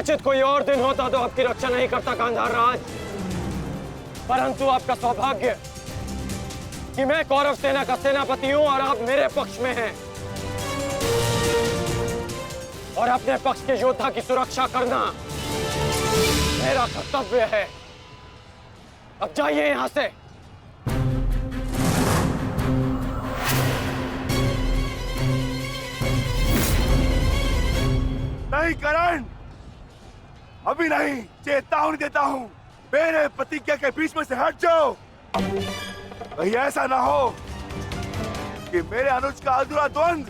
कदाचित कोई और दिन होता तो आपकी रक्षा नहीं करता गांधार राज, परंतु आपका सौभाग्य कि मैं कौरव सेना का सेनापति हूं और आप मेरे पक्ष में हैं और अपने पक्ष के योद्धा की सुरक्षा करना मेरा कर्तव्य है। अब जाइए यहां से। नहीं करण, अभी नहीं, चेतावनी देता हूं, मेरे प्रतिज्ञा के बीच में से हट जाओ। कहीं ऐसा ना हो कि मेरे अनुज का अधूरा द्वंद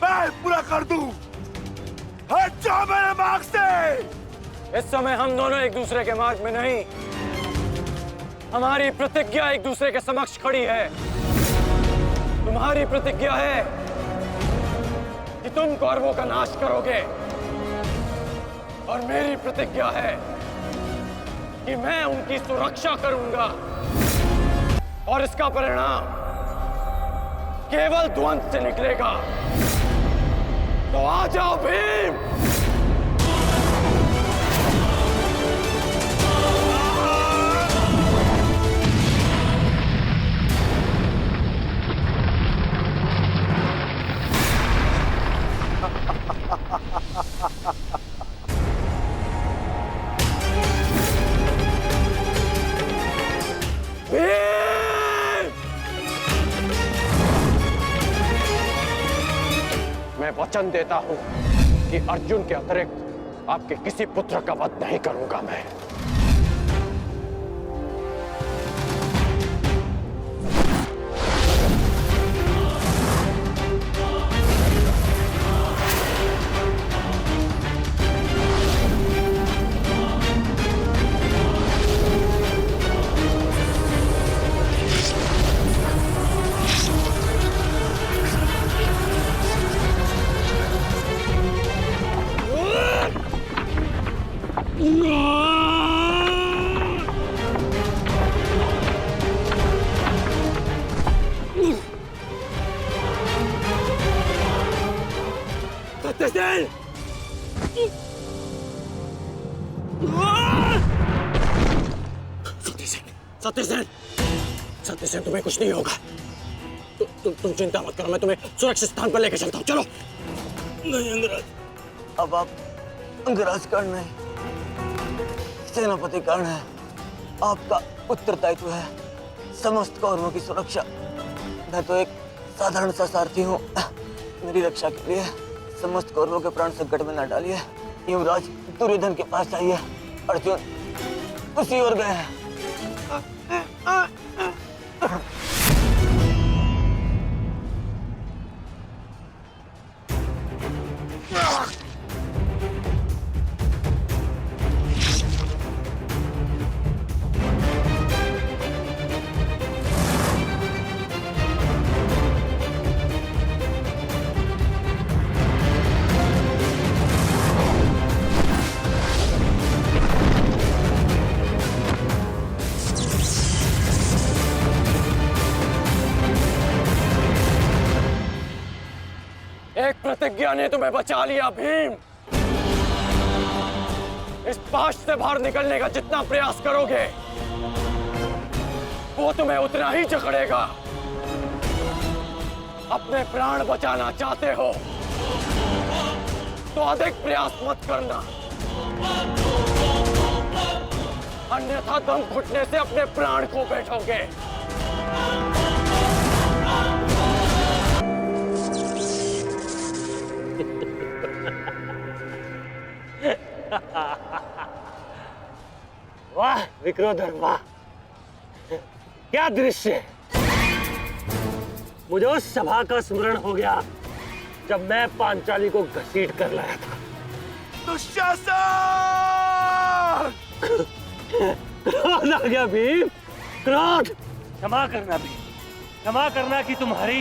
मैं पूरा कर दूं। हट जाओ मेरे मार्ग से। इस समय हम दोनों एक दूसरे के मार्ग में नहीं, हमारी प्रतिज्ञा एक दूसरे के समक्ष खड़ी है। तुम्हारी प्रतिज्ञा है कि तुम कौरवों का नाश करोगे और मेरी प्रतिज्ञा है कि मैं उनकी सुरक्षा करूंगा और इसका परिणाम केवल द्वंद से निकलेगा। तो आ जाओ भीम। मैं वचन देता हूं कि अर्जुन के अतिरिक्त आपके किसी पुत्र का वध नहीं करूंगा मैं। सत्यसेन, सत्यसेन, तुम्हें कुछ नहीं होगा। तुम चिंता मत करो, मैं तुम्हें सुरक्षित स्थान पर लेकर चलता हूँ। चलो। नहीं अंगराज, अब आप अंगराज कर्ण नहीं, सेनापति कर्ण है। आपका उत्तरदायित्व है समस्त कौरवों की सुरक्षा। मैं तो एक साधारण सा सारथी हूँ। मेरी रक्षा के लिए समस्त कौरवों के प्राण संकट में न डालिए। युवराज दुर्योधन के पास आइए, अर्जुन उसी ओर गए हैं। प्रतिज्ञा ने तुम्हें बचा लिया भीम। इस पाश से बाहर निकलने का जितना प्रयास करोगे वो तुम्हें उतना ही जकड़ेगा। अपने प्राण बचाना चाहते हो तो अधिक प्रयास मत करना, अन्यथा दम घुटने से अपने प्राण खो बैठोगे। वाह विक्रोधर, वाह क्या दृश्य। मुझे उस सभा का स्मरण हो गया जब मैं पांचाली को घसीट कर लाया था। दुशासन! क्रोध आ गया भीम, क्रोध। क्षमा करना भीम, क्षमा करना कि तुम्हारी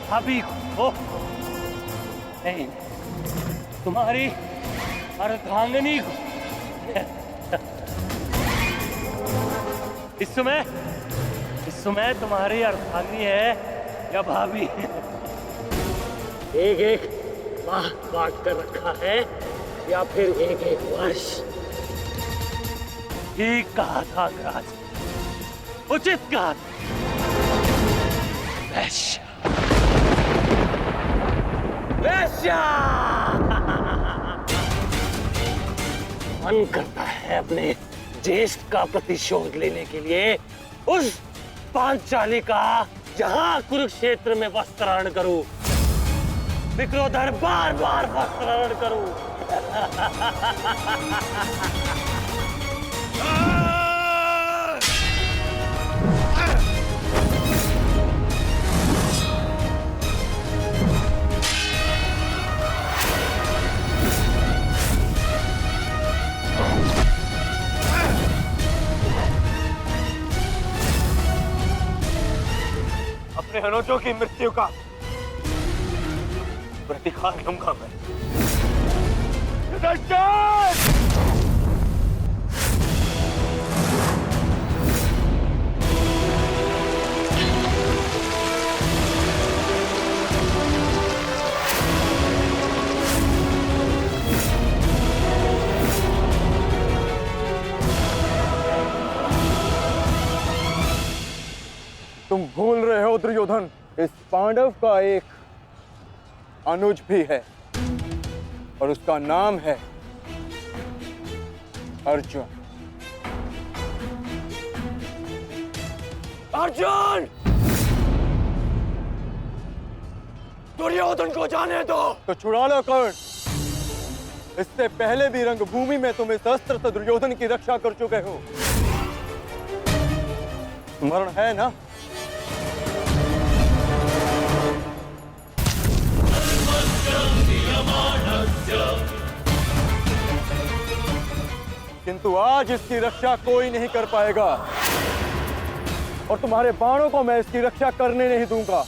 भाभी को नहीं, तुम्हारी अर्धांगिनी को। इस समय तुम्हारी अर्धांगिनी है या भाभी? एक एक बांट कर रखा है या फिर एक एक वर्ष। ठीक कहा था राज, उचित कहा था। वैश्य, वैश्य। मन करता है अपने ज्येष्ठ का प्रतिशोध लेने के लिए उस पांचाली का जहां कुरुक्षेत्र में वस्त्राहरण करूं, विक्रोधर बार बार वस्त्राहरण करूं। अपने अनुजों की मृत्यु का प्रतिकार लूंगा मैं। युधिष्ठिर! तुम भूल रहे हो दुर्योधन, इस पांडव का एक अनुज भी है और उसका नाम है अर्जुन। अर्जुन! दुर्योधन को जाने दो। तो छुड़ा लो कर्ण। इससे पहले भी रंगभूमि में तुम इस अस्त्र से दुर्योधन की रक्षा कर चुके हो। स्मरण है ना? किंतु आज इसकी रक्षा कोई नहीं कर पाएगा और तुम्हारे बाणों को मैं इसकी रक्षा करने नहीं दूंगा।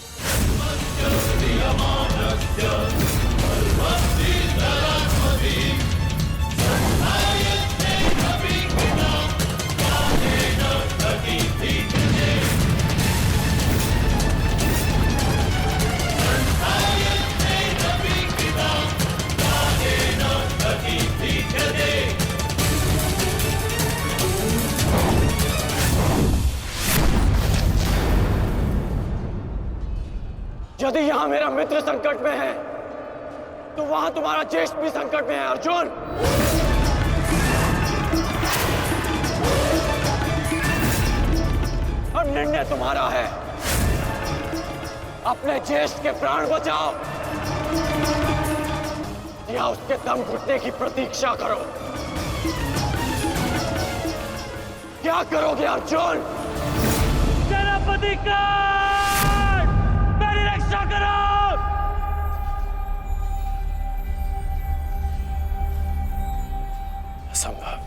यदि यहां मेरा मित्र संकट में है तो वहां तुम्हारा ज्येष्ठ भी संकट में है अर्जुन। अब निर्णय तुम्हारा है। अपने ज्येष्ठ के प्राण बचाओ या उसके दम घुटने की प्रतीक्षा करो। क्या करोगे अर्जुन? सेनापति का रक्षा करो। असंभव।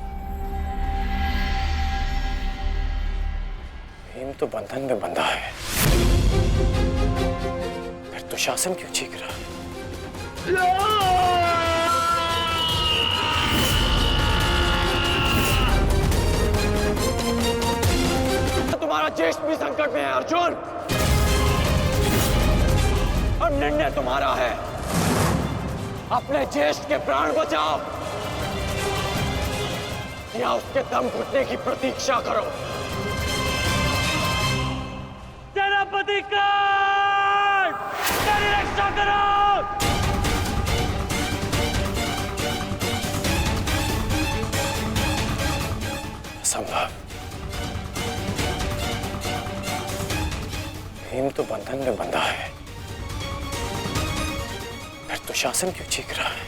भीम तो बंधन में बंधा है, फिर तो शासन क्यों चीख रहा है? तुम्हारा ज्येष्ठ भी संकट में है अर्जुन। अब निर्णय तुम्हारा है। अपने ज्येष्ठ के प्राण बचाओ या उसके दम घुटने की प्रतीक्षा करो। सेनापति का रक्षा करो। संभव। भीम तो बंधन में बंधा है, फिर तो शासन क्यों चीख रहा है?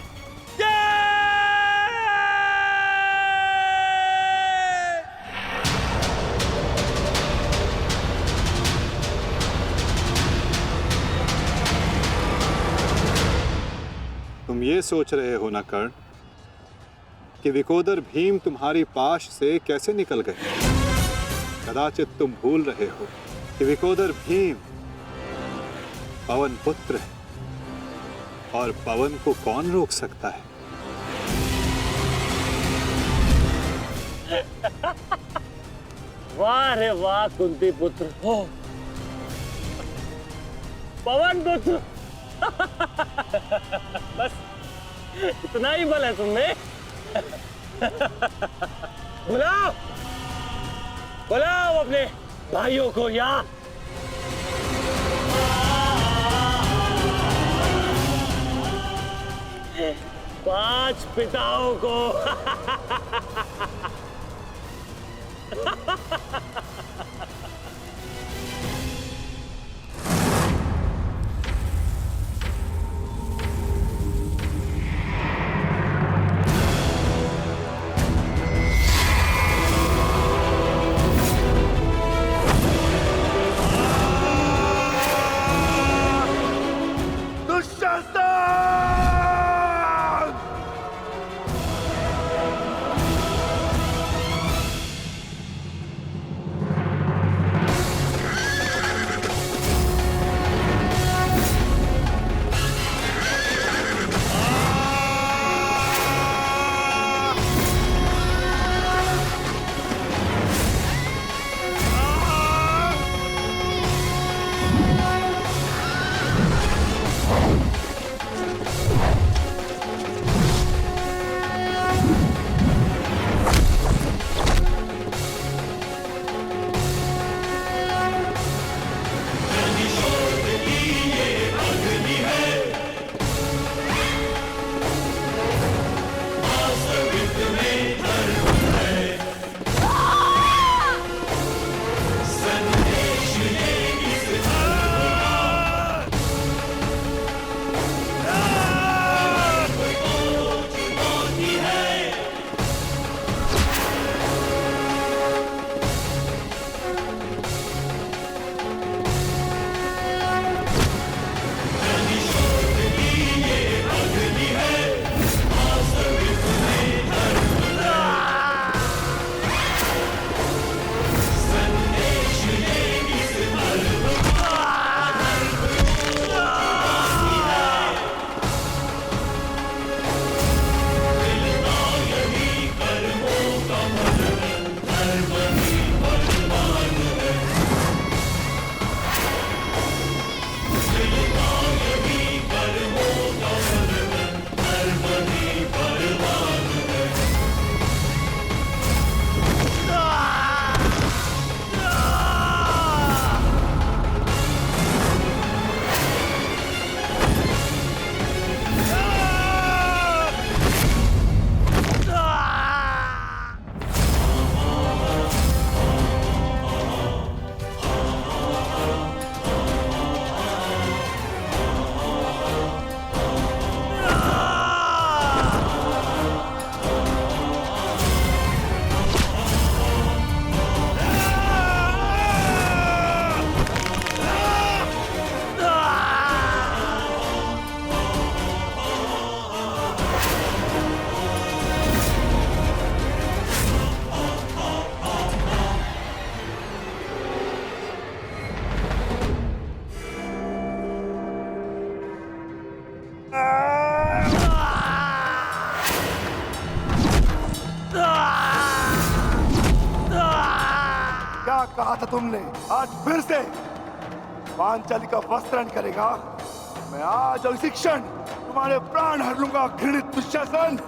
तुम ये सोच रहे हो ना कर्ण कि विकोदर भीम तुम्हारी पाश से कैसे निकल गए? कदाचित तुम भूल रहे हो कि विकोदर भीम पवन पुत्र है और पवन को कौन रोक सकता है? वाह रे वाह कुंती पुत्र हो, पवन पुत्र। इतना ही बल है तुमने? बुलाओ बुलाओ अपने भाइयों को यहाँ। पांच पिताओं को। क्या कहा था तुमने? आज फिर से पांचाली का वस्त्रण करेगा? मैं आज और इसी क्षण तुम्हारे प्राण हर लूंगा घृणित दुशासन।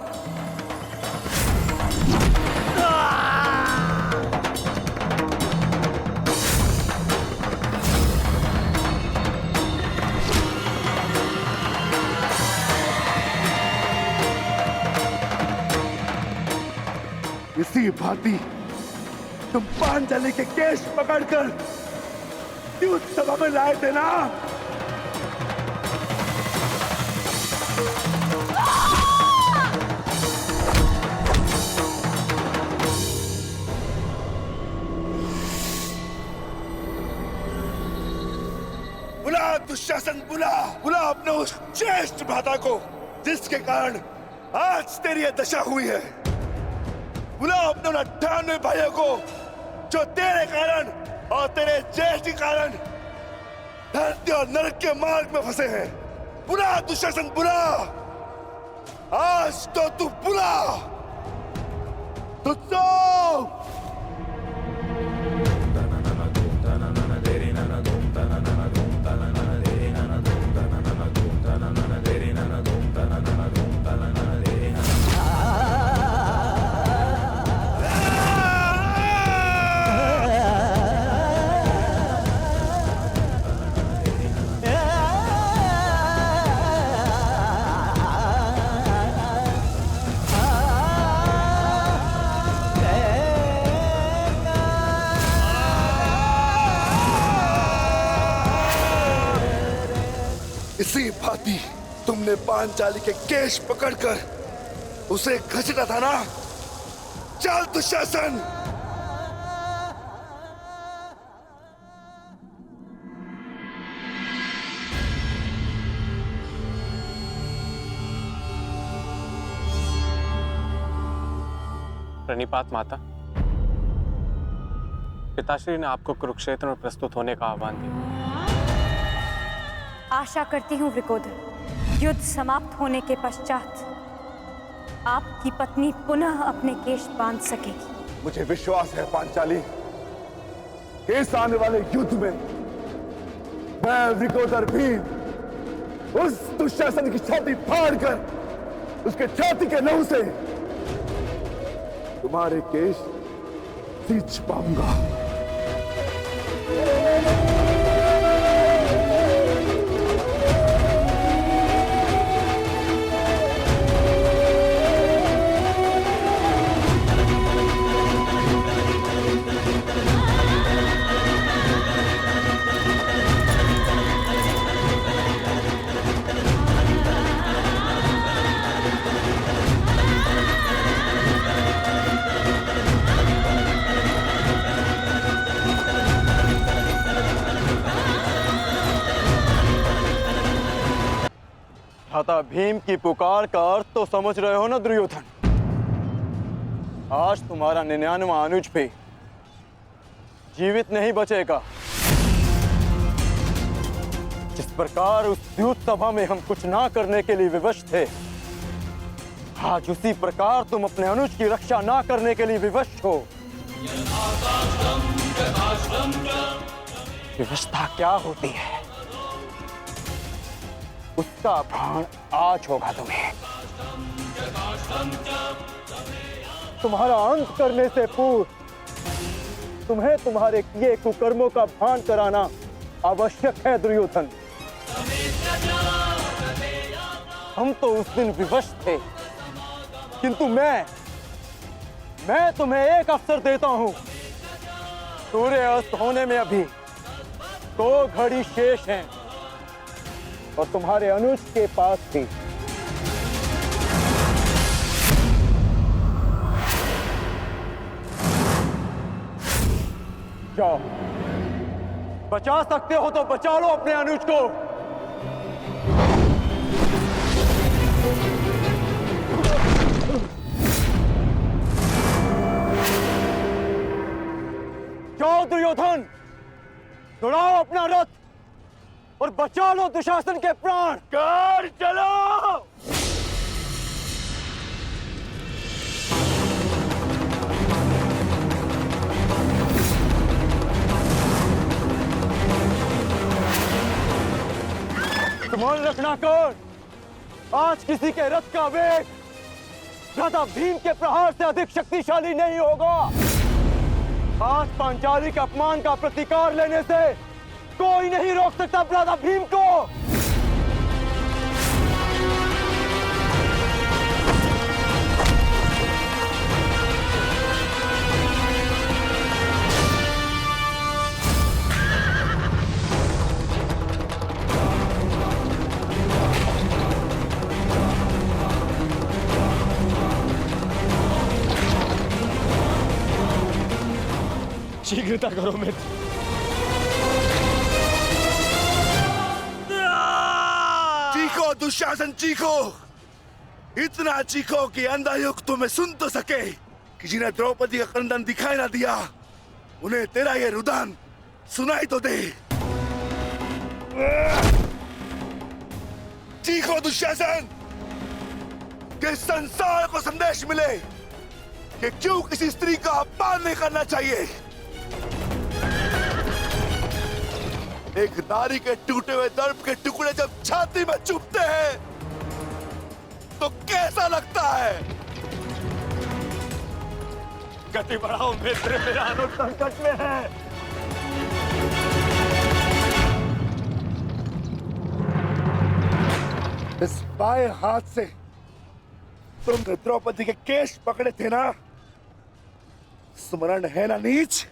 इसी भांति तुम पांचाली के केश पकड़कर युद्ध सभा में लाए थे ना? बुला दुशासन, बुला बुला अपने उस ज्येष्ठ भ्राता को जिसके कारण आज तेरी यह दशा हुई है। बुला अपने 98 भाइयों को जो तेरे कारण और तेरे ज्येष्ठ के कारण धरती और नरक के मार्ग में फंसे हैं। बुला दुशासन, बुला आज तो तू बुला तुझको। इसी भांति तुमने पांचाली के केश पकड़कर उसे घसीटा था ना। चल दुशासन। प्रणिपात माता, पिताश्री ने आपको कुरुक्षेत्र में प्रस्तुत होने का आह्वान दिया। आशा करती हूँ वृकोदर, युद्ध समाप्त होने के पश्चात आपकी पत्नी पुनः अपने केश बांध सकेगी। मुझे विश्वास है पांचाली कि इस आने वाले युद्ध में मैं वृकोदर भीम उस दुशासन की छाती फाड़कर उसके छाती के लहू से तुम्हारे केश सींच पाऊंगा। भ्राता भीम की पुकार का अर्थ तो समझ रहे हो ना दुर्योधन। आज तुम्हारा 99वां अनुज भी जीवित नहीं बचेगा। जिस प्रकार उस युद्ध सभा में हम कुछ ना करने के लिए विवश थे, आज उसी प्रकार तुम अपने अनुज की रक्षा ना करने के लिए विवश हो। विवशता क्या होती है, उसका भान आज होगा तुम्हें। तुम्हारा अंत करने से पूर्व तुम्हें तुम्हारे किए कुकर्मों का भान कराना आवश्यक है दुर्योधन। हम तो उस दिन विवश थे, किंतु मैं तुम्हें एक अवसर देता हूं। सूर्य अस्त होने में अभी 2 घड़ी शेष हैं और तुम्हारे अनुज के पास थी। जाओ, बचा सकते हो तो बचा लो अपने अनुज को। जाओ दुर्योधन, दौड़ाओ अपना रथ और बचा लो दुशासन के प्राण। कर चलो। ध्यान रखना कर, आज किसी के रथ का वेग भ्राता भीम के प्रहार से अधिक शक्तिशाली नहीं होगा। आज पांचाली के अपमान का प्रतिकार लेने से कोई नहीं रोक सकता भ्राता भीम को। शीघ्रता करो मित्र। चीखो दुशासन, चीखो। इतना चीखो कि अंधायुक्त तुम्हें सुन तो सके कि जिन्हें द्रौपदी का क्रंदन दिखाई ना दिया, उन्हें तेरा ये रुदन सुनाई तो दे। चीखो दुशासन, कि संसार को संदेश मिले कि क्यों किसी स्त्री का अपमान नहीं करना चाहिए। एक नारी के टूटे हुए दर्प के टुकड़े जब छाती में चुभते हैं तो कैसा लगता है। गति बढ़ाओ मित्र, मेरा अनुज संकट में है। इस बाएं हाथ से तुमने द्रौपदी के केश पकड़े थे ना, स्मरण है ना नीच।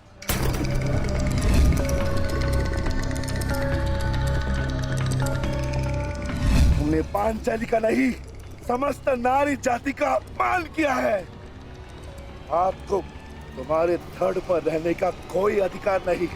तुमने पांचाली का नहीं, समस्त नारी जाति का अपमान किया है। आपको तुम्हारे धड़ पर रहने का कोई अधिकार नहीं।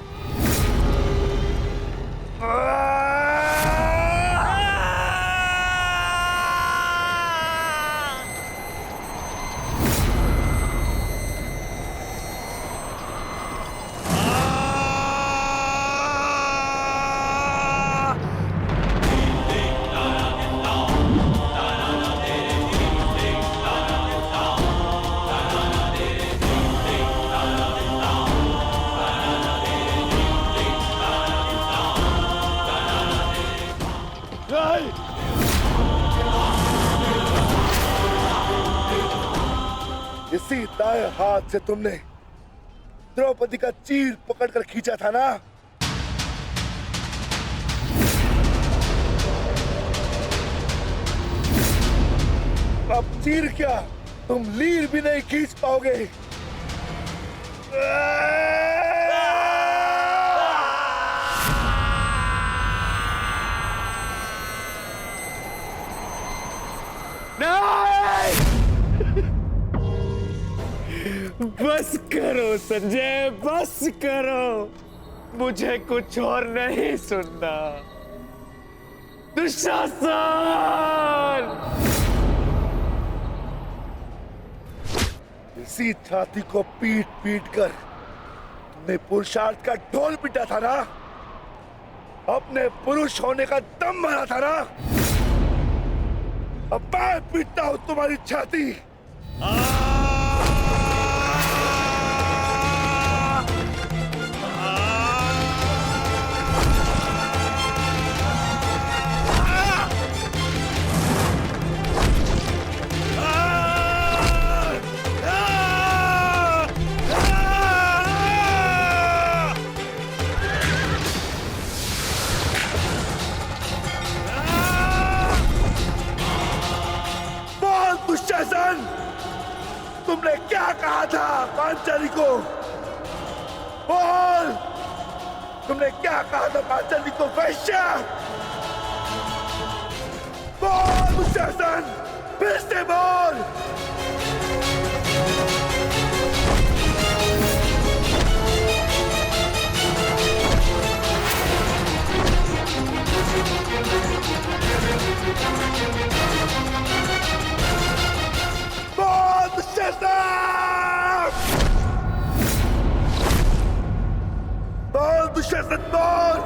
इसी दाएं हाथ से तुमने द्रौपदी का चीर पकड़कर खींचा था ना? अब चीर क्या, तुम लीर भी नहीं खींच पाओगे। बस करो संजय, बस करो, मुझे कुछ और नहीं सुनना। दुशासन! इसी छाती को पीट पीट कर तुमने पुरुषार्थ का ढोल पीटा था ना? अपने पुरुष होने का दम भरा था ना? अब मैं पीटता हूं तुम्हारी छाती। दुशासन, तुमने क्या कहा था पांचाली को? बोल, तुमने क्या कहा था पांचाली को? वैश्या! बोल दुशासन, फिर से बोल। बोल दुशासन, बोल।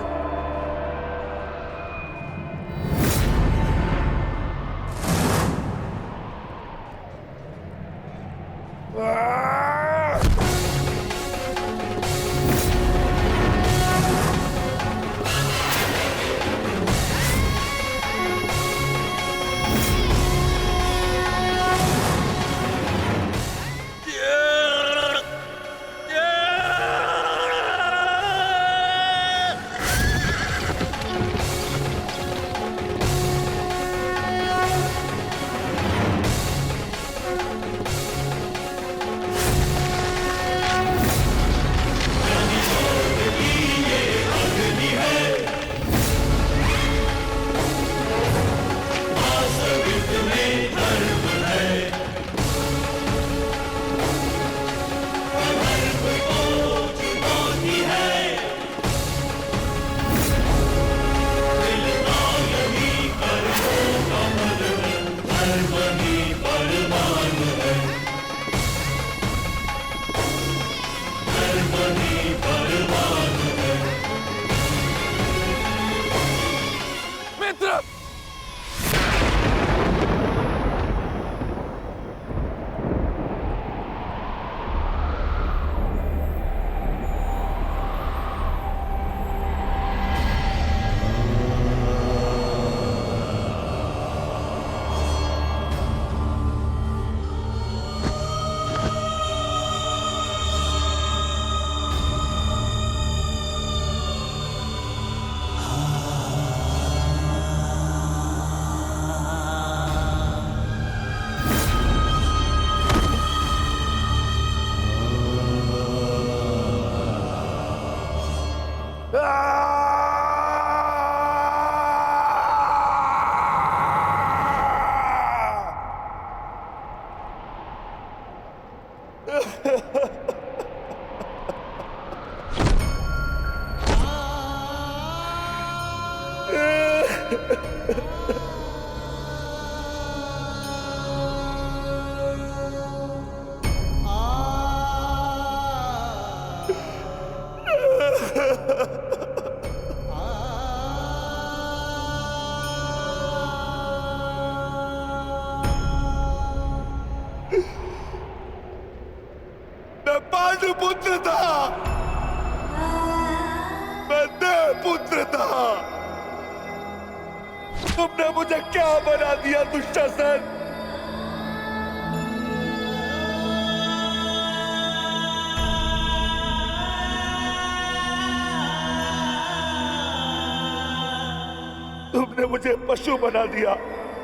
तुमने मुझे क्या बना दिया दुशासन? तुमने मुझे पशु बना दिया।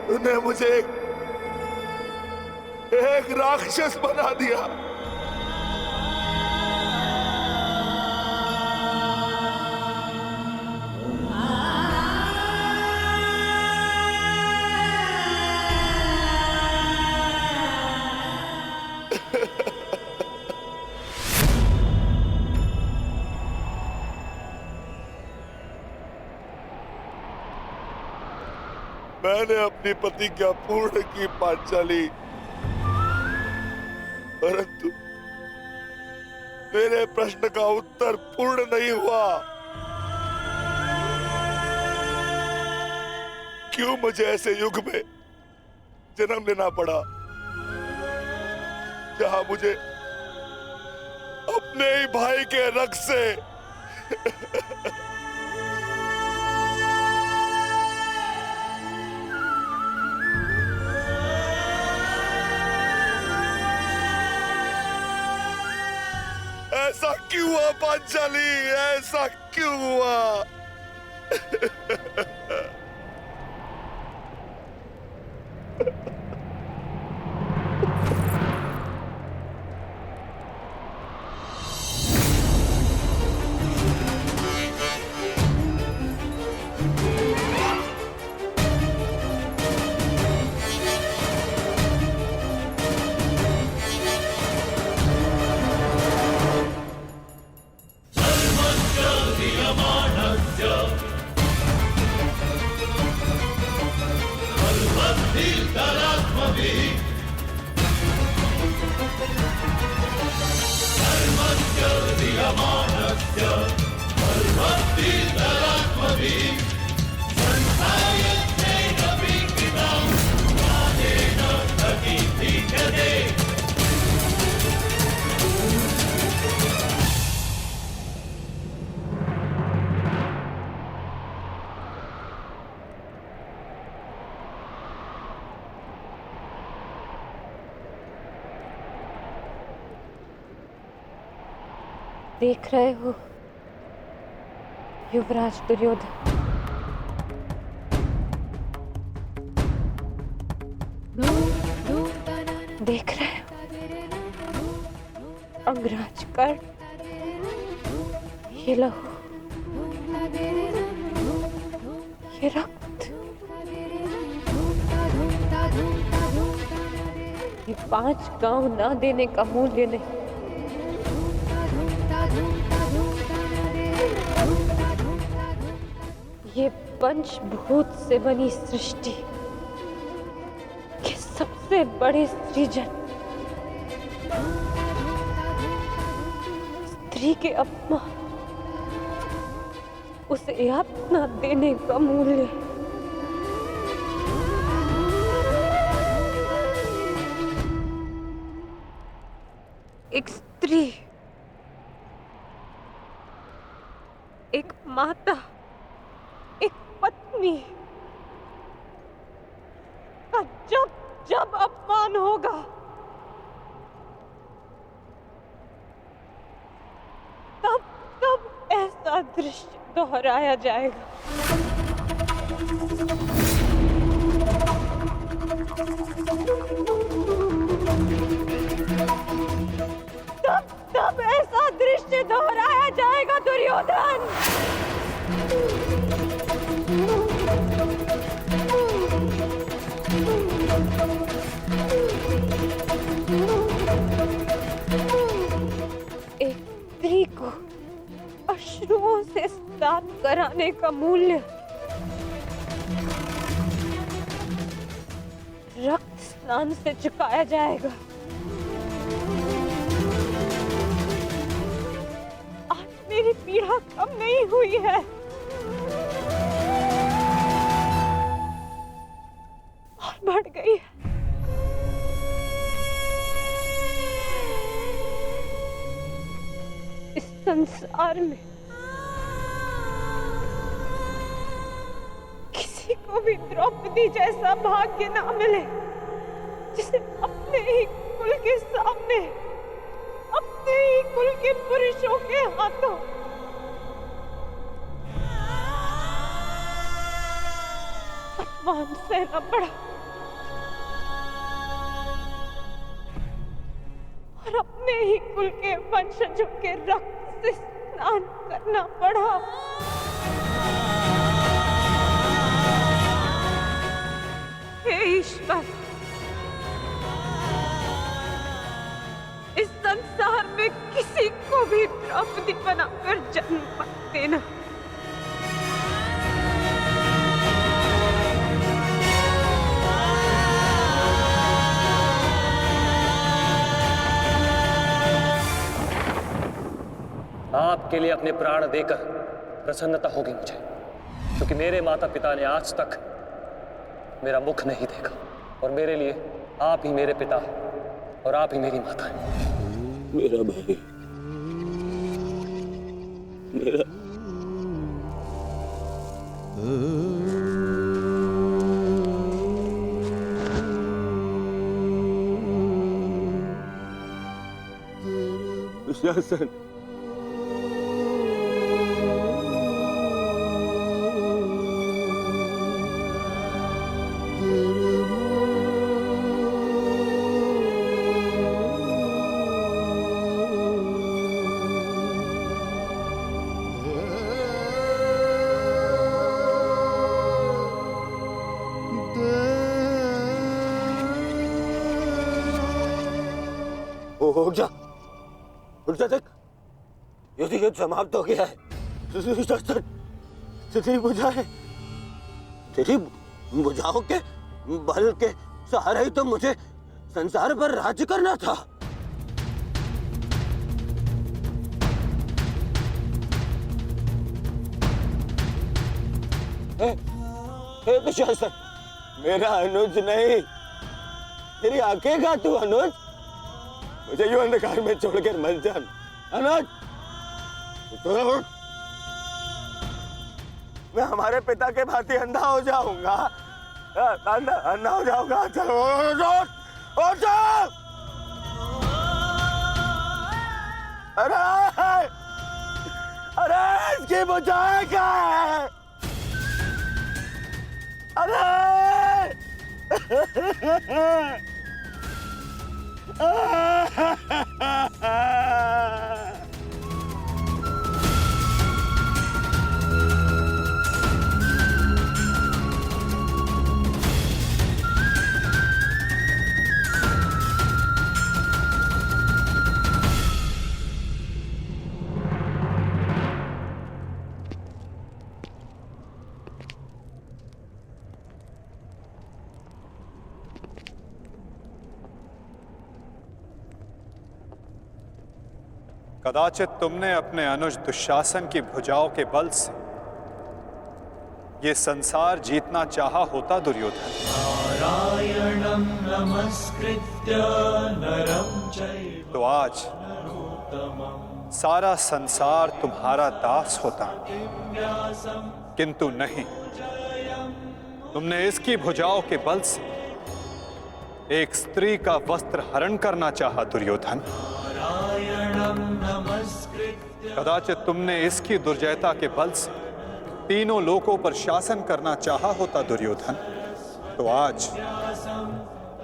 तुमने मुझे एक राक्षस बना दिया। मैंने अपनी प्रतिज्ञा पूर्ण की पांचाली, परंतु मेरे प्रश्न का उत्तर पूर्ण नहीं हुआ। क्यों मुझे ऐसे युग में जन्म लेना पड़ा जहां मुझे अपने ही भाई के रक्त से ऐसा क्यों हुआ पांचाली? ऐसा क्यों हुआ? देख रहे हो युवराज दुर्योधन, देख रहे हो अंगराज कर्ण, ये लहू, ये रक्त, ये 5 गांव ना देने का मूल्य नहीं। ये पंचभूत से बनी सृष्टि के सबसे बड़े सृजन, स्त्री के अपमान, उसे यातना देने का मूल्य। एक स्त्री, एक माता, एक पत्नी का जब जब अपमान होगा, तब तब ऐसा दृश्य दोहराया जाएगा। तब तब ऐसा दृश्य दोहराया जाएगा दुर्योधन। एक स्त्री को अश्रुओं से स्नान कराने का मूल्य रक्त स्नान से चुकाया जाएगा। आज मेरी पीड़ा कम नहीं हुई है, और बढ़ गई है। इस संसार में किसी को को भी द्रौपदी जैसा भाग्य ना मिले जिसे अपने ही कुल के सामने, अपने ही कुल के पुरुषों के हाथों अपमान सहना पड़ा और अपने ही कुल के वंशजों के रक्त से स्नान करना पड़ा। हे ईश्वर, इस संसार में किसी को भी द्रौपदी बनाकर जन्म मत देना। आपके लिए अपने प्राण देकर प्रसन्नता होगी मुझे, क्योंकि मेरे माता पिता ने आज तक मेरा मुख नहीं देखा और मेरे लिए आप ही मेरे पिता और आप ही मेरी माता हैं। मेरा भाई, मेरा दुशासन, उठ जा, देख, युद्ध समाप्त हो गया है। तेरी बुझाए, तेरी बुझाओं के बल के सहारे ही तो मुझे संसार पर राज्य करना था। दुशासन, मेरा अनुज नहीं, तेरी आंखें का तू अनुज, मुझे यूं अंधकार में छोड़कर मत जान। अनुज, मैं हमारे पिता के भांति अंधा हो जाऊंगा, अंधा हो जाऊंगा। चलो अरे इसकी बुझाए क्या है? अरे कदाचित तुमने अपने अनुज दुशासन की भुजाओं के बल से ये संसार जीतना चाहा होता दुर्योधन। नारायणं नमस्कृत्य नरं चैव तो आज सारा संसार तुम्हारा दास होता, किंतु नहीं, तुमने इसकी भुजाओं के बल से एक स्त्री का वस्त्र हरण करना चाहा दुर्योधन। कदाचित तुमने इसकी दुर्जयता के बल से तीनों लोकों पर शासन करना चाहा होता दुर्योधन, तो आज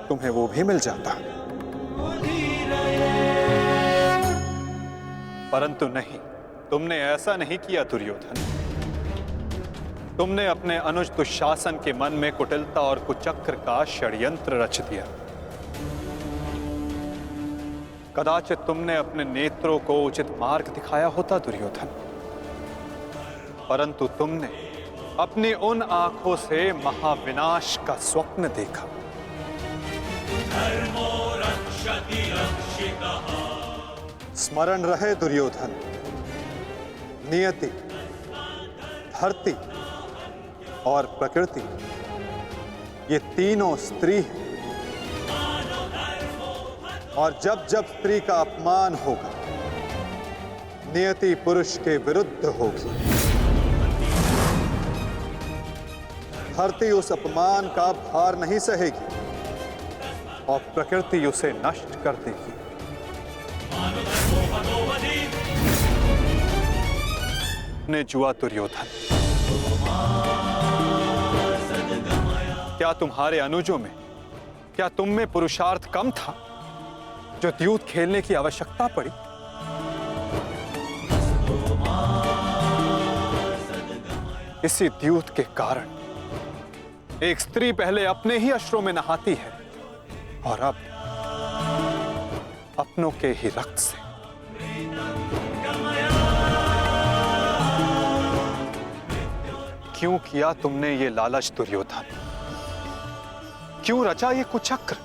तुम्हें वो भी मिल जाता। परंतु नहीं, तुमने ऐसा नहीं किया दुर्योधन। तुमने अपने अनुज दुशासन के मन में कुटिलता और कुचक्र का षड्यंत्र रच दिया। कदाचित तुमने अपने नेत्रों को उचित मार्ग दिखाया होता दुर्योधन, परंतु तुमने अपनी उन आंखों से महाविनाश का स्वप्न देखा। स्मरण रहे दुर्योधन, नियति, धरती और प्रकृति, ये तीनों स्त्री हैं, और जब जब स्त्री का अपमान होगा, नियति पुरुष के विरुद्ध होगी। धरती उस अपमान का भार नहीं सहेगी और प्रकृति उसे नष्ट कर देगी। ने जुआ दुर्योधन, क्या तुम्हारे अनुजों में, क्या तुम में पुरुषार्थ कम था जो द्यूत खेलने की आवश्यकता पड़ी? इसी द्यूत के कारण एक स्त्री पहले अपने ही अश्रों में नहाती है और अब अपनों के ही रक्त से। क्यों किया तुमने ये लालच दुर्योधन? क्यों रचा ये कुचक्र?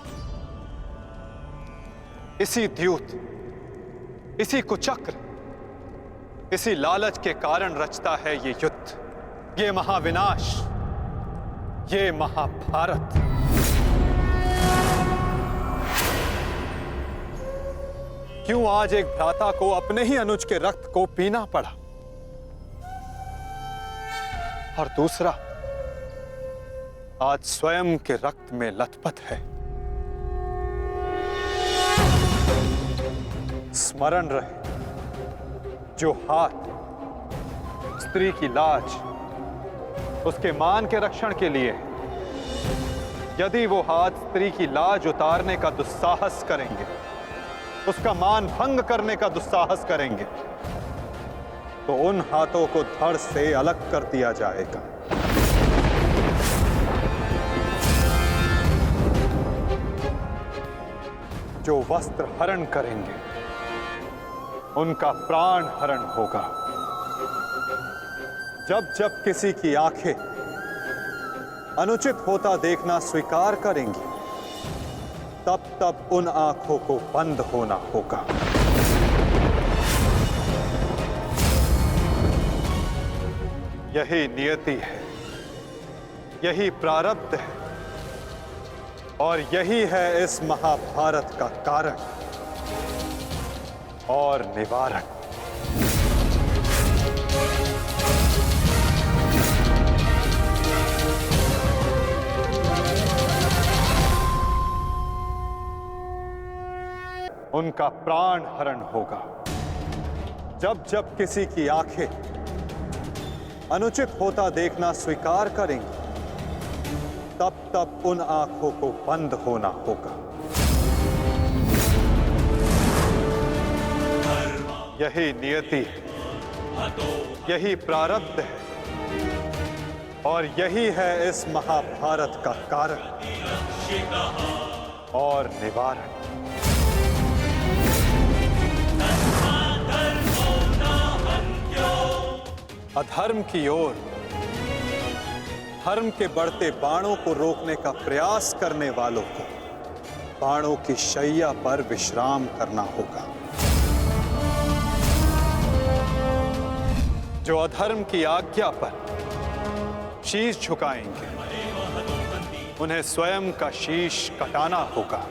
इसी द्यूत, इसी कुचक्र, इसी लालच के कारण रचता है ये युद्ध, ये महाविनाश, ये महाभारत। क्यों आज एक भ्राता को अपने ही अनुज के रक्त को पीना पड़ा और दूसरा आज स्वयं के रक्त में लथपथ है? स्मरण रहे, जो हाथ स्त्री की लाज, उसके मान के रक्षण के लिए, यदि वो हाथ स्त्री की लाज उतारने का दुस्साहस करेंगे, उसका मान भंग करने का दुस्साहस करेंगे, तो उन हाथों को धड़ से अलग कर दिया जाएगा। जो वस्त्र हरण करेंगे, उनका प्राण हरण होगा। जब जब किसी की आंखें अनुचित होता देखना स्वीकार करेंगी, तब तब उन आंखों को बंद होना होगा। यही नियति है, यही प्रारब्ध है और यही है इस महाभारत का कारण और निवारण। उनका प्राण हरण होगा। जब जब किसी की आंखें अनुचित होता देखना स्वीकार करेंगी, तब तब उन आंखों को बंद होना होगा। यही नियति है, यही प्रारब्ध है और यही है इस महाभारत का कारण और निवारण। अधर्म की ओर धर्म के बढ़ते बाणों को रोकने का प्रयास करने वालों को बाणों की शैया पर विश्राम करना होगा। जो अधर्म की आज्ञा पर शीश झुकाएंगे, उन्हें स्वयं का शीश कटाना होगा।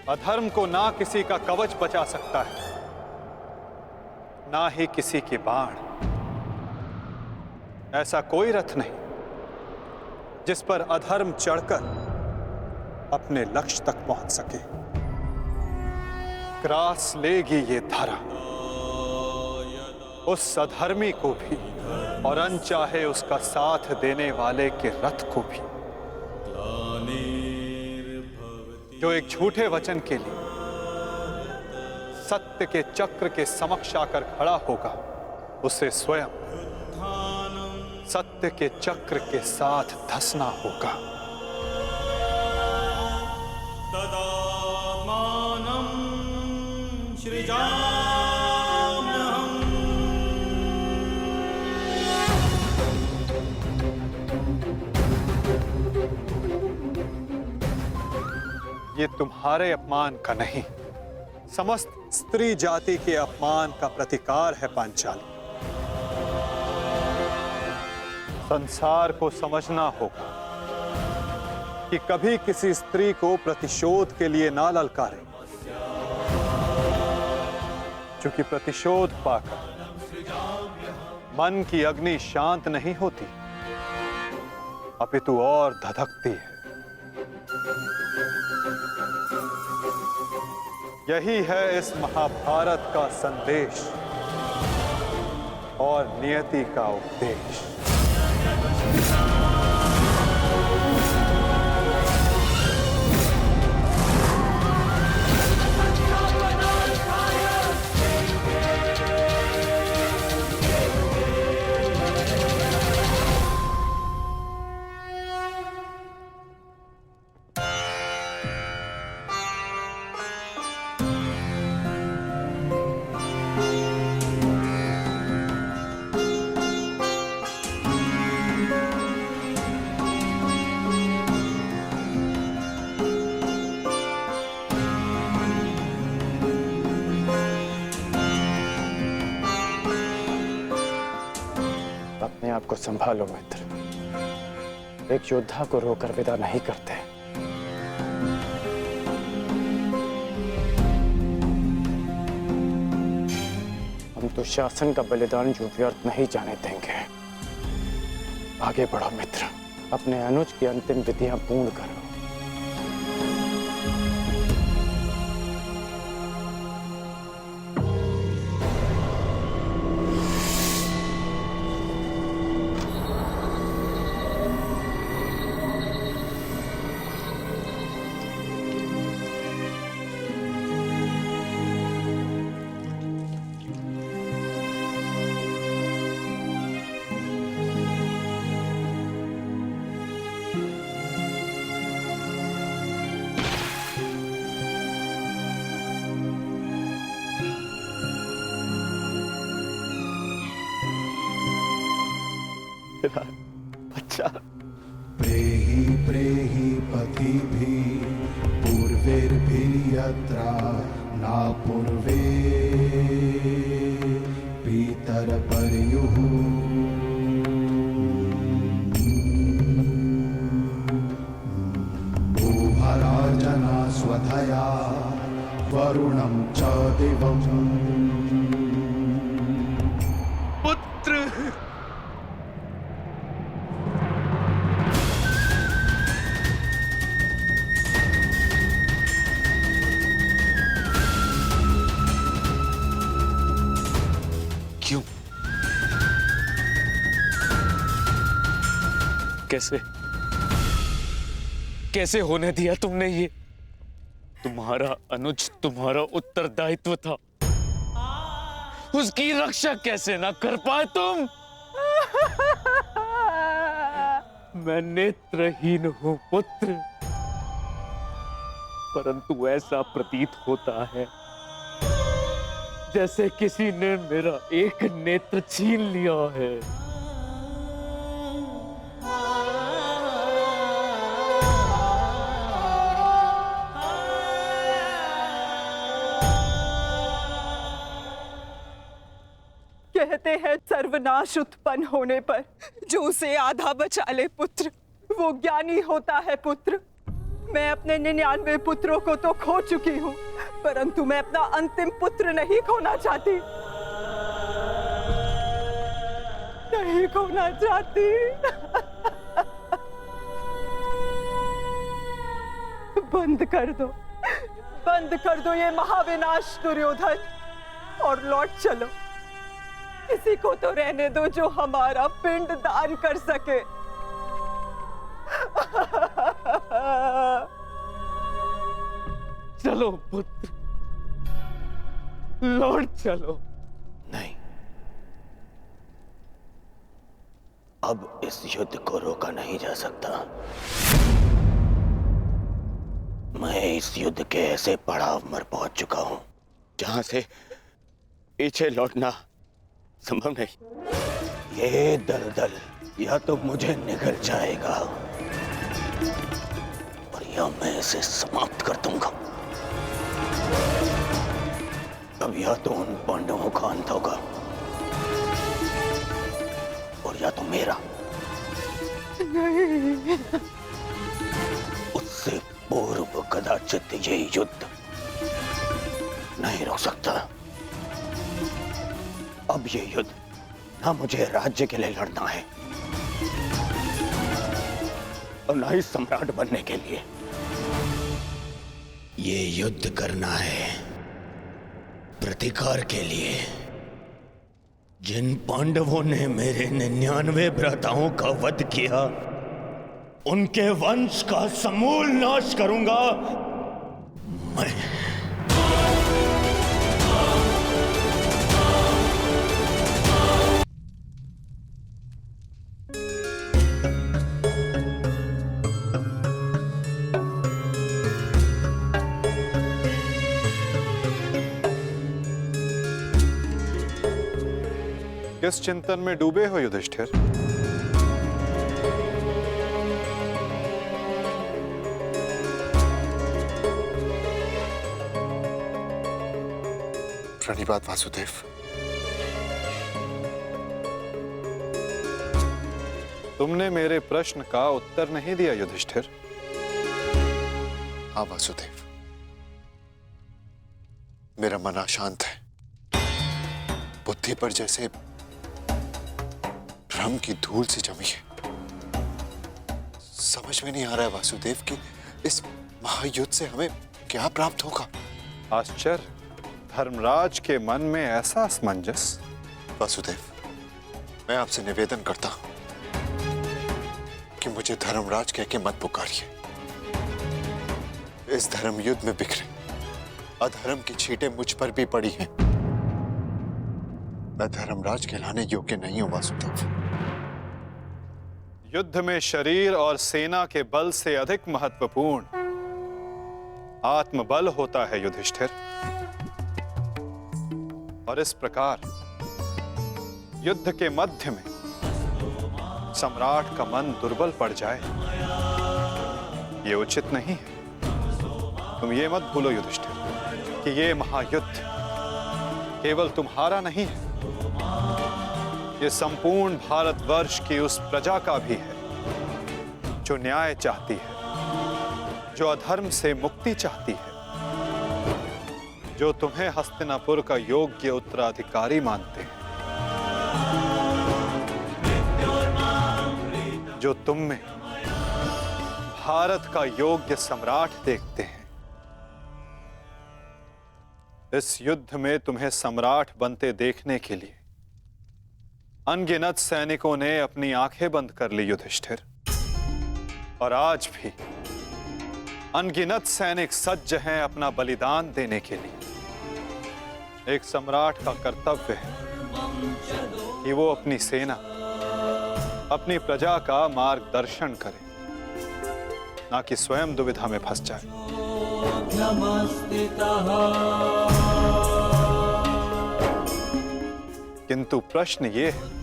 अधर्म को ना किसी का कवच बचा सकता है, ना ही किसी के बाण। ऐसा कोई रथ नहीं जिस पर अधर्म चढ़कर अपने लक्ष्य तक पहुंच सके। ग्रास लेगी ये धरा उस अधर्मी को भी और अनचाहे उसका साथ देने वाले के रथ को भी, जो एक झूठे वचन के लिए सत्य के चक्र के समक्ष आकर खड़ा होगा, उसे स्वयं सत्य के चक्र के साथ धंसना होगा। ये तुम्हारे अपमान का नहीं, समस्त स्त्री जाति के अपमान का प्रतिकार है पांचाली। संसार को समझना होगा कि कभी किसी स्त्री को प्रतिशोध के लिए ना ललकारे, क्योंकि प्रतिशोध पाकर मन की अग्नि शांत नहीं होती, अपितु और धधकती है। यही है इस महाभारत का संदेश और नियति का उपदेश। अपने आप को संभालो मित्र। एक योद्धा को रोकर विदा नहीं करते। हम तो शासन का बलिदान जो व्यर्थ नहीं जाने देंगे। आगे बढ़ो मित्र, अपने अनुज की अंतिम विधियां पूर्ण करो। अच्छा, प्रेहि प्रेहि पतिभिः पूर्वैर्भिर्यत्रा न पूर्वे पितरपर्युः भूभराजना स्वधया वरुणं च दिवम्। पुत्र क्यों? कैसे होने दिया तुमने ये? तुम्हारा अनुज तुम्हारा उत्तरदायित्व था, उसकी रक्षा कैसे ना कर पाए तुम? मैं नेत्रहीन हूं पुत्र, परंतु ऐसा प्रतीत होता है जैसे किसी ने मेरा एक नेत्र छीन लिया है। कहते हैं सर्वनाश उत्पन्न होने पर जो उसे आधा बचा ले पुत्र, वो ज्ञानी होता है पुत्र। मैं अपने 99 पुत्रों को तो खो चुकी हूँ, परंतु मैं अपना अंतिम पुत्र नहीं खोना चाहती, नहीं खोना चाहती। बंद कर दो ये महाविनाश दुर्योधन, और लौट चलो। किसी को तो रहने दो जो हमारा पिंड दान कर सके। चलो पुत्र, लौट चलो। नहीं, अब इस युद्ध को रोका नहीं जा सकता। मैं इस युद्ध के ऐसे पड़ाव पर पहुंच चुका हूं जहां से पीछे लौटना संभव नहीं। ये दलदल या तो मुझे निगल जाएगा और या मैं इसे समाप्त कर दूंगा। अब या तो उन पांडवों का अंत होगा और या तो मेरा। नहीं, उससे पूर्व कदाचित ये युद्ध नहीं रुक सकता। अब ये युद्ध ना मुझे राज्य के लिए लड़ना है और ना ही सम्राट बनने के लिए। ये युद्ध करना है प्रतिकार के लिए। जिन पांडवों ने मेरे 99 भ्राताओं का वध किया, उनके वंश का समूल नाश करूंगा मैं। किस चिंतन में डूबे हो युधिष्ठिर? प्रणिपात वासुदेव। तुमने मेरे प्रश्न का उत्तर नहीं दिया युधिष्ठिर। हाँ वासुदेव, मेरा मन अशांत है। बुद्धि पर जैसे भ्रम की धूल सी जमी है। समझ में नहीं आ रहा है वासुदेव कि इस महायुद्ध से हमें क्या प्राप्त होगा। आश्चर्य, धर्मराज के मन में ऐसा असमंजस। वासुदेव, मैं आपसे निवेदन करता हूं कि मुझे धर्मराज कह के मत पुकारिए। इस धर्म युद्ध में बिखरे अधर्म की छींटें मुझ पर भी पड़ी हैं। मैं धर्मराज कहलाने योग्य नहीं हूं वासुदेव। युद्ध में शरीर और सेना के बल से अधिक महत्वपूर्ण आत्मबल होता है युधिष्ठिर। और इस प्रकार युद्ध के मध्य में सम्राट का मन दुर्बल पड़ जाए, ये उचित नहीं है। तुम ये मत भूलो युधिष्ठिर कि ये महायुद्ध केवल तुम्हारा नहीं है, ये संपूर्ण भारतवर्ष की उस प्रजा का भी है जो न्याय चाहती है, जो अधर्म से मुक्ति चाहती है, जो तुम्हें हस्तिनापुर का योग्य उत्तराधिकारी मानते हैं, जो तुम में भारत का योग्य सम्राट देखते हैं। इस युद्ध में तुम्हें सम्राट बनते देखने के लिए अनगिनत सैनिकों ने अपनी आंखें बंद कर ली युधिष्ठिर, और आज भी अनगिनत सैनिक सज्ज हैं अपना बलिदान देने के लिए। एक सम्राट का कर्तव्य है कि वो अपनी सेना, अपनी प्रजा का मार्गदर्शन करे, ना कि स्वयं दुविधा में फंस जाए। किंतु प्रश्न ये है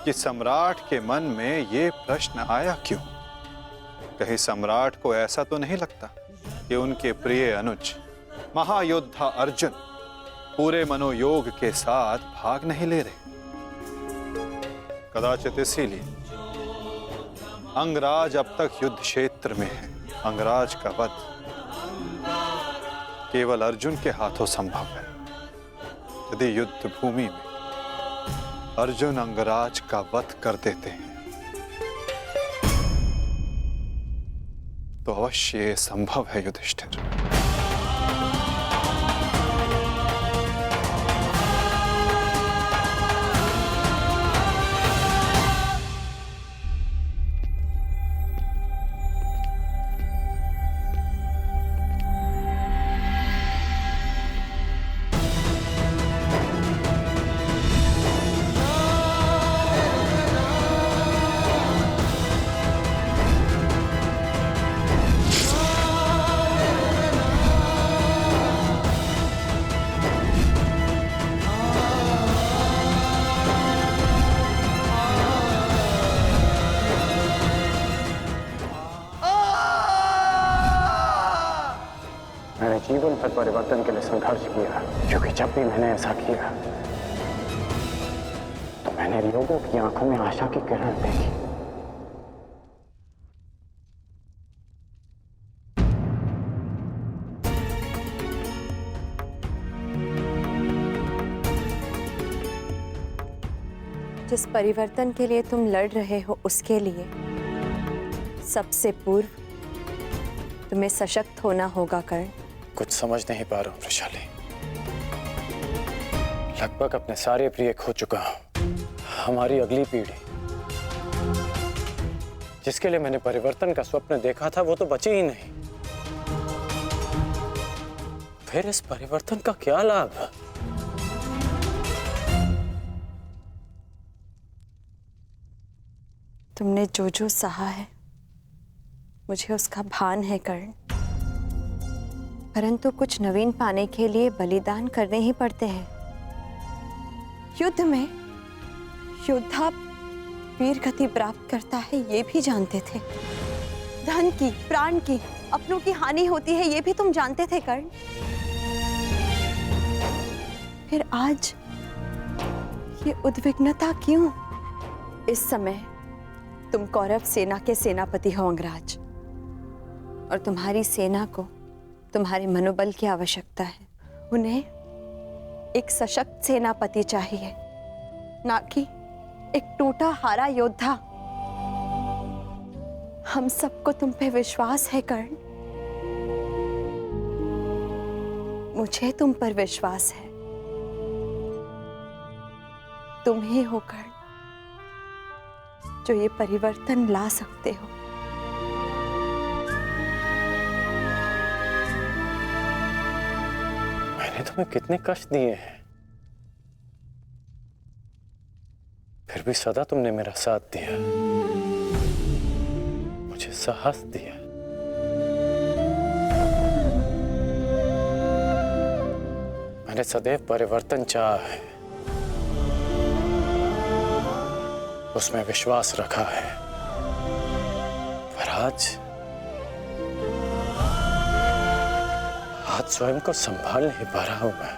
कि सम्राट के मन में ये प्रश्न आया क्यों? कहीं सम्राट को ऐसा तो नहीं लगता कि उनके प्रिय अनुज महायोद्धा अर्जुन पूरे मनोयोग के साथ भाग नहीं ले रहे? कदाचित इसीलिए अंगराज अब तक युद्ध क्षेत्र में है। अंगराज का वध केवल अर्जुन के हाथों संभव है। यदि युद्ध भूमि में अर्जुन अंगराज का वध कर देते हैं तो अवश्य ये संभव है युधिष्ठिर। मैंने जीवन भर परिवर्तन के लिए संघर्ष किया, क्योंकि जब भी मैंने ऐसा किया तो मैंने लोगों की आंखों में आशा की किरण देखी। जिस परिवर्तन के लिए तुम लड़ रहे हो उसके लिए सबसे पूर्व तुम्हें सशक्त होना होगा कर्ण। कुछ समझ नहीं पा रहा हूं वृषाली। लगभग अपने सारे प्रिय खो चुका हूं। हमारी अगली पीढ़ी जिसके लिए मैंने परिवर्तन का स्वप्न देखा था वो तो बची ही नहीं। फिर इस परिवर्तन का क्या लाभ? तुमने जो जो सहा है मुझे उसका भान है कर्ण, परंतु कुछ नवीन पाने के लिए बलिदान करने ही पड़ते हैं। युद्ध में योद्धा वीर गति प्राप्त करता है ये भी जानते थे। धन की, प्राण की, अपनों की हानि होती है ये भी तुम जानते थे कर्ण। फिर आज ये उद्विग्नता क्यों? इस समय तुम कौरव सेना के सेनापति हो अंगराज, और तुम्हारी सेना को तुम्हारे मनोबल की आवश्यकता है। उन्हें एक सशक्त सेनापति चाहिए, ना कि एक टूटा हारा योद्धा। हम सबको तुम पे विश्वास है कर्ण, मुझे तुम पर विश्वास है। तुम ही हो कर्ण जो ये परिवर्तन ला सकते हो। मैंने तुम्हें कितने कष्ट दिए हैं, फिर भी सदा तुमने मेरा साथ दिया, मुझे साहस दिया। मैंने सदैव परिवर्तन चाहा है, उसमें विश्वास रखा है, पर आज स्वयं को संभाल नहीं पा रहा हूं मैं।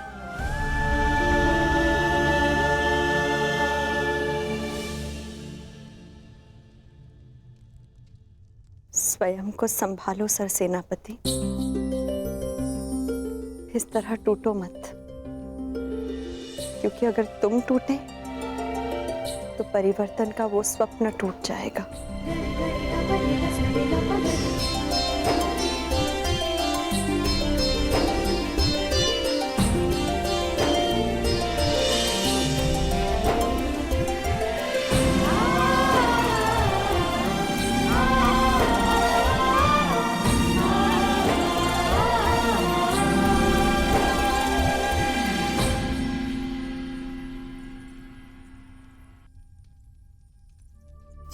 स्वयं को संभालो सर सेनापति, इस तरह टूटो मत, क्योंकि अगर तुम टूटे तो परिवर्तन का वो स्वप्न टूट जाएगा।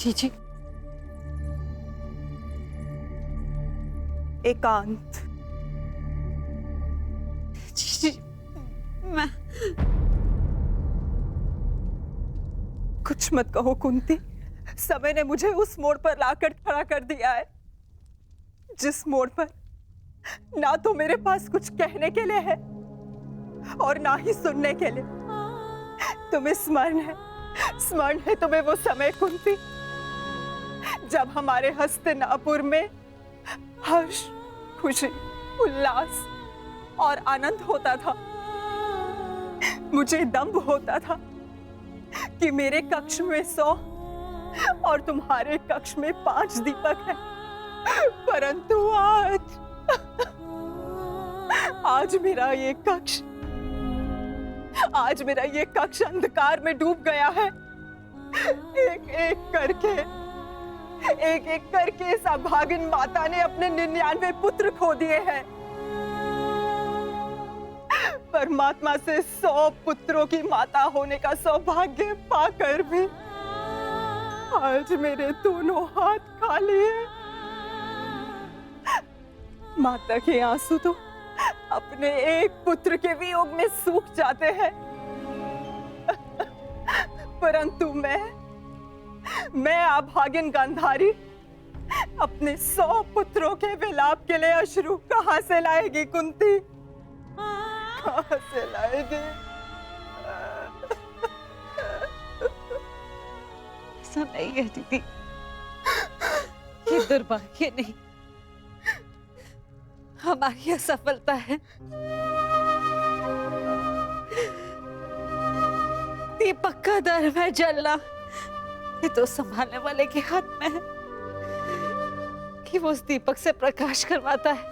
जी एकांत। जी मैं कुछ मत कहो कुंती, समय ने मुझे उस मोड़ पर लाकर खड़ा कर दिया है जिस मोड़ पर ना तो मेरे पास कुछ कहने के लिए है और ना ही सुनने के लिए। तुम्हें स्मरण है तुम्हें वो समय कुंती जब हमारे हस्तिनापुर में हर्ष, खुशी, उल्लास और आनंद होता था। मुझे दंभ होता था कि मेरे कक्ष में 100 और तुम्हारे कक्ष में 5 दीपक हैं, परंतु आज मेरा ये कक्ष अंधकार में डूब गया है। एक एक करके इस अभागिन माता ने अपने 99 पुत्र खो दिए हैं। परमात्मा से 100 पुत्रों की माता होने का सौभाग्य पाकर भी आज मेरे दोनों हाथ खाली हैं। माता के आंसू तो अपने एक पुत्र के वियोग में सूख जाते हैं, परंतु मैं अभागिन गांधारी अपने 100 पुत्रों के विलाप के लिए अश्रु कहां से लाएगी कुंती? कहां से लाएगी? ऐसा नहीं है दीदी, ये दुर्भाग्य नहीं, हमारी असफलता है। पक्का धर्म है जलना। ये तो संभालने वाले के हाथ में है कि वो उस दीपक से प्रकाश करवाता है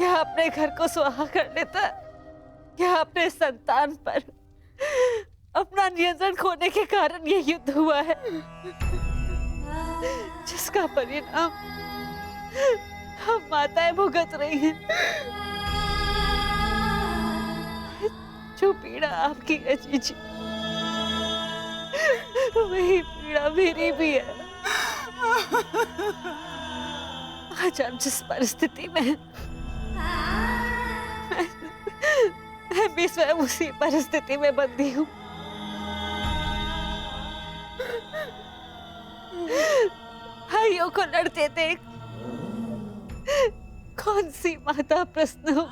या अपने घर को सुहा कर लेता है या अपने संतान पर अपना नियंत्रण खोने के कारण ये युद्ध हुआ है, जिसका परिणाम हम माताएं भुगत रही हैं। जो पीड़ा आपकी है जीजी, वही पीड़ा मेरी भी है। आज आप जिस परिस्थिति में हैं, मैं भी स्वयं उसी परिस्थिति में बंदी हूँ। भाइयों को लड़ते देख कौन सी माता प्रश्न हो।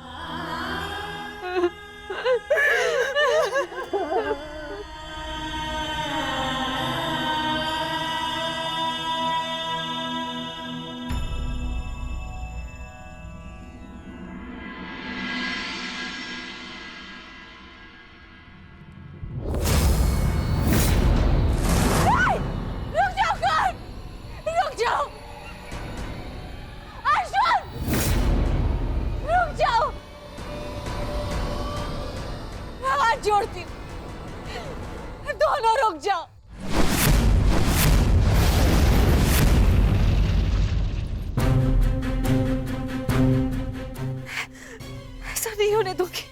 जोड़ती हूँ, दोनों रुक जाओ। ऐसा नहीं होने दूंगी।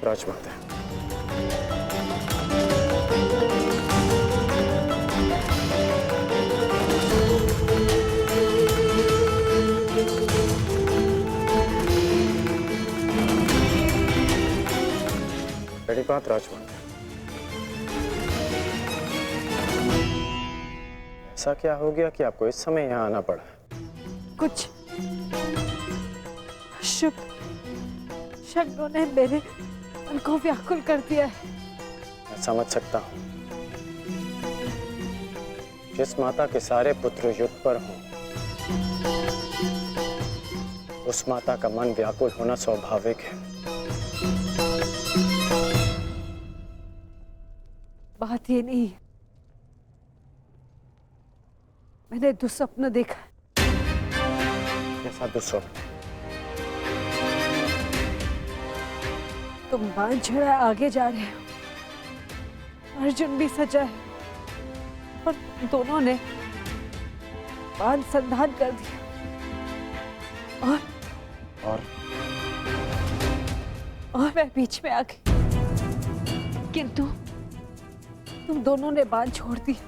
राजमाता, बड़ी बात राजमाता, ऐसा क्या हो गया कि आपको इस समय यहाँ आना पड़ा? कुछ शुभ शब्दों ने मेरे मन को व्याकुल कर दिया है। मैं समझ सकता हूँ। जिस माता के सारे पुत्र युद्ध पर हों, उस माता का मन व्याकुल होना स्वाभाविक है। बात ये नहीं है, मैंने दुस्वप्न देखा। कैसा दुस्वप्न? तुम बांध छड़ा आगे जा रहे हो, अर्जुन भी सजा है और दोनों ने बांध संधान कर दिया और मैं बीच में आ गई, किंतु तुम दोनों ने बांध छोड़ दिया।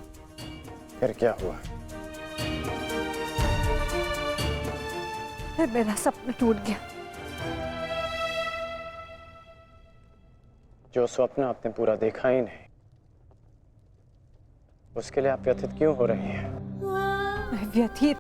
फिर क्या हुआ? फिर मेरा सपना टूट गया। जो स्वप्न आपने पूरा देखा ही नहीं, उसके लिए आप व्यथित क्यों हो रही हैं? मैं व्यथित